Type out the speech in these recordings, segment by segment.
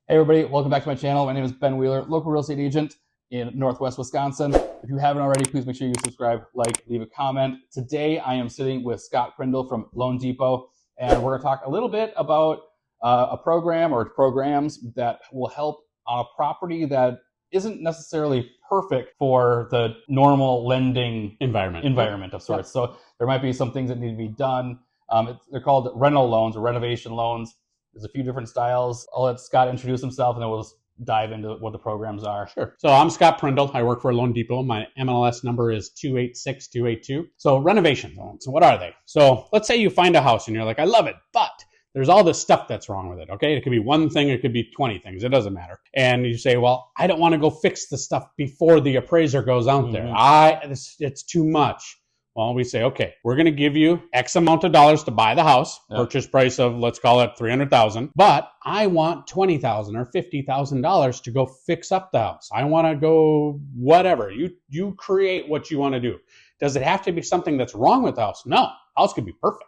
Hey everybody, welcome back to my channel. My name is Ben Wheeler, local real estate agent in Northwest Wisconsin. If you haven't already, please make sure you subscribe, like, leave a comment. Today I am sitting with Scott Prindle from Loan Depot, and we're going to talk a little bit about a program or programs that will help on a property that isn't necessarily perfect for the normal lending environment of sorts. So there might be some things that need to be done. They're called rental loans or renovation loans. There's a few different styles. I'll let Scott introduce himself and then we'll just dive into what the programs are. Sure. So I'm Scott Prindle. I work for Loan Depot. My MLS number is 286282. So renovation loans, what are they? So let's say you find a house and you're like, I love it, but there's all this stuff that's wrong with it, okay? It could be one thing, it could be 20 things, it doesn't matter. And you say, well, I don't want to go fix the stuff before the appraiser goes out there. It's too much. Well, we say, okay, we're going to give you X amount of dollars to buy the house, purchase price of, let's call it $300,000, but I want $20,000 or $50,000 to go fix up the house. I want to go whatever. You create what you want to do. Does it have to be something that's wrong with the house? No, house could be perfect.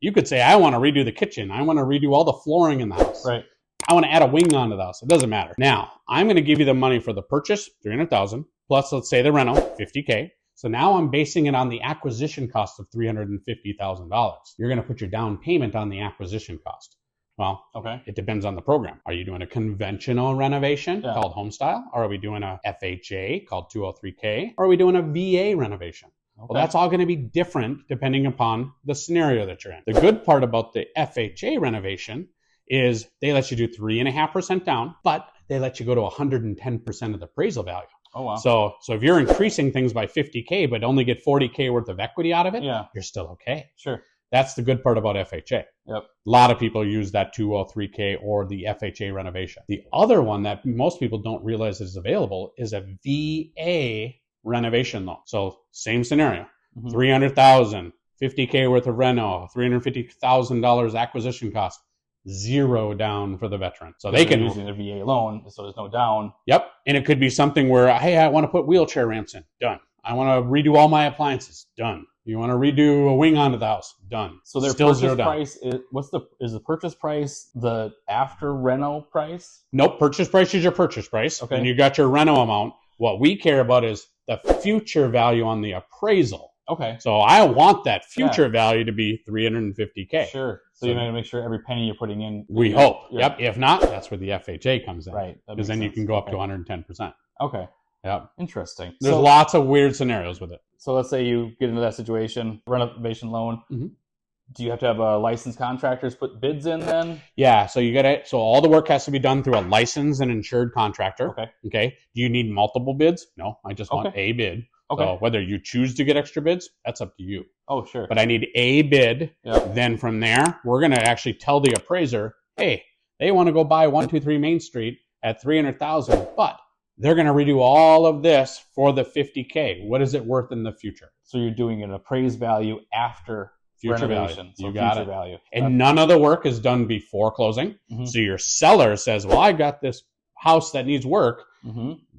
You could say, I want to redo the kitchen. I want to redo all the flooring in the house. Right. I want to add a wing onto the house. It doesn't matter. Now, I'm going to give you the money for the purchase, $300,000, plus let's say the rental, $50K. So now I'm basing it on the acquisition cost of $350,000. You're going to put your down payment on the acquisition cost. Well, okay, it depends on the program. Are you doing a conventional renovation called home style? Or are we doing a FHA called 203K? Or are we doing a VA renovation? Okay. Well, that's all going to be different depending upon the scenario that you're in. The good part about the FHA renovation is they let you do 3.5% down, but they let you go to 110% of the appraisal value. Oh, wow. So if you're increasing things by 50K, but only get 40K worth of equity out of it, you're still okay. Sure. That's the good part about FHA. Yep. A lot of people use that 203K or the FHA renovation. The other one that most people don't realize is available is a VA renovation loan. So same scenario, $300,000, 50K worth of reno, $350,000 acquisition cost. Zero down for the veteran. So they can using a VA loan, so there's no down. Yep. And it could be something where, hey, I want to put wheelchair ramps in. Done. I want to redo all my appliances. Done. You want to redo a wing onto the house. Done. So their still purchase price is the purchase price the after reno price? Nope. Purchase price is your purchase price. Okay. And you got your reno amount. What we care about is the future value on the appraisal. Okay. So I want that future value to be $350K. Sure. So you're going to make sure every penny you're putting in. We hope. Yep. If not, that's where the FHA comes in. Right. Because then you can go up to 110%. Okay. Yep. Interesting. There's lots of weird scenarios with it. So let's say you get into that situation, renovation loan. Do you have to have licensed contractors put bids in then? Yeah. So so all the work has to be done through a licensed and insured contractor. Okay. Do you need multiple bids? No, I just want a bid. Okay. So whether you choose to get extra bids, that's up to you. Oh, sure. But I need a bid. Yep. Then from there, we're going to actually tell the appraiser, hey, they want to go buy 123 Main Street at $300,000, but they're going to redo all of this for the 50K. What is it worth in the future? So you're doing an appraised value after future renovation. Value. So you got future it. Value. And none of the work is done before closing. So your seller says, well, I got this house that needs work.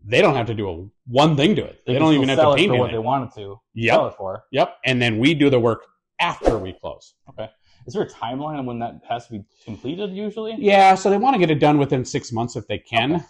They don't have to do one thing to it. They don't even have to pay me what they wanted to sell it for. Yep. And then we do the work after we close. Okay. Is there a timeline on when that has to be completed usually? Yeah. So they want to get it done within 6 months if they can. Okay.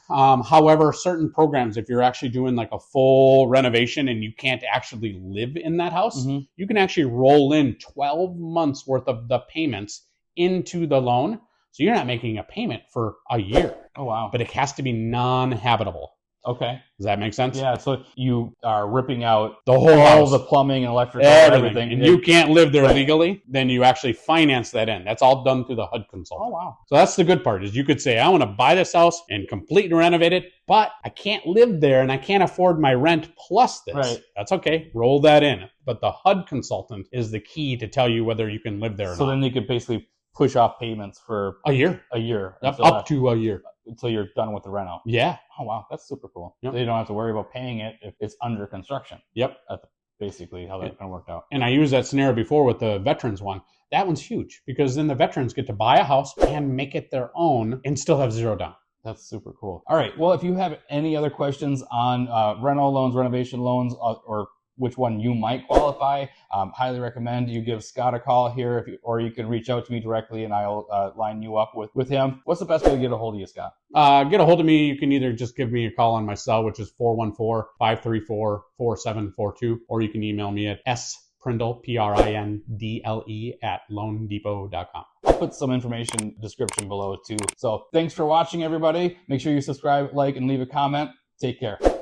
However, certain programs, if you're actually doing like a full renovation and you can't actually live in that house, you can actually roll in 12 months worth of the payments into the loan. So you're not making a payment for a year. Oh, wow. But it has to be non-habitable. Okay. Does that make sense? Yeah. So you are ripping out the whole all house, the plumbing and electrical, everything. And you can't live there legally, then you actually finance that in. That's all done through the HUD consultant. Oh, wow. So that's the good part is you could say, I want to buy this house and completely renovate it, but I can't live there and I can't afford my rent plus this. Right. That's okay. Roll that in. But the HUD consultant is the key to tell you whether you can live there or not. So then you could basically push off payments for a year. Up to a year. Until you're done with the reno. Yeah. Oh, wow. That's super cool. Yep. So you don't have to worry about paying it if it's under construction. Yep. That's basically how that kind of worked out. And I used that scenario before with the veterans one. That one's huge because then the veterans get to buy a house and make it their own and still have zero down. That's super cool. All right. Well, if you have any other questions on rental loans, renovation loans, or which one you might qualify. Highly recommend you give Scott a call here, or you can reach out to me directly and I'll line you up with him. What's the best way to get a hold of you, Scott? Get a hold of me. You can either just give me a call on my cell, which is 414-534-4742, or you can email me at sprindle, Prindle, at loandepot.com. I'll put some information description below too. So thanks for watching, everybody. Make sure you subscribe, like, and leave a comment. Take care.